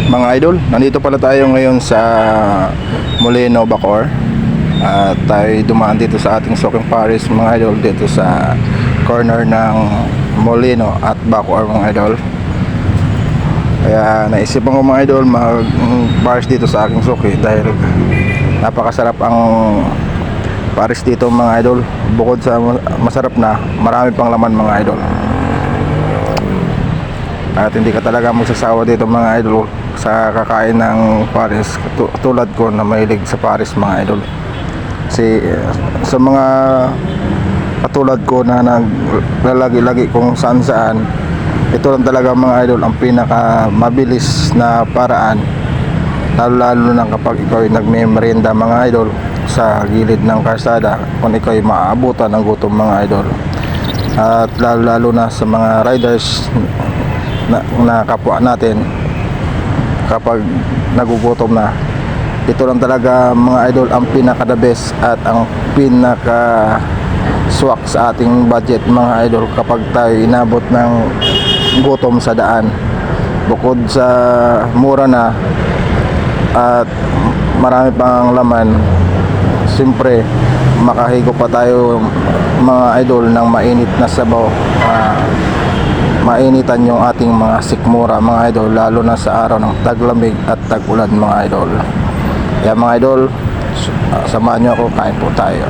Mga idol, nandito pala tayo ngayon sa Molino, Bacoor. At tayo dumaan dito sa ating Soking Paris, mga idol, dito sa corner ng Molino at Bacoor, mga idol. Kaya naisipan ko, mga idol, mag-Paris dito sa aking Soki dahil napakasarap ang Paris dito, mga idol. Bukod sa masarap na, marami pang laman, mga idol. At hindi ka talaga magsasawa dito, mga idol, sa kakain ng Paris, tulad ko na mahilig sa Paris, mga idol. Kasi sa mga katulad ko na naglalagi-lagi kung saan-saan, ito lang talaga, mga idol, ang pinaka mabilis na paraan, lalo na kapag ikaw ay nagme-merienda, mga idol, sa gilid ng kalsada, kung ikaw ay maaabutan ng gutom, mga idol. At lalo na sa mga riders na kapwa natin, kapag nagugutom na, ito lang talaga, mga idol, ang pinaka the best at ang pinaka swak sa ating budget, mga idol, kapag tayo inabot ng gutom sa daan. Bukod sa mura na at marami pang laman, siyempre makahigo pa tayo, mga idol, ng mainit na sabaw. Mainitan yung ating mga sikmura, mga idol, lalo na sa araw ng taglamig at tag-ulan, mga idol. Kaya, mga idol, samahan nyo ako, kain po tayo.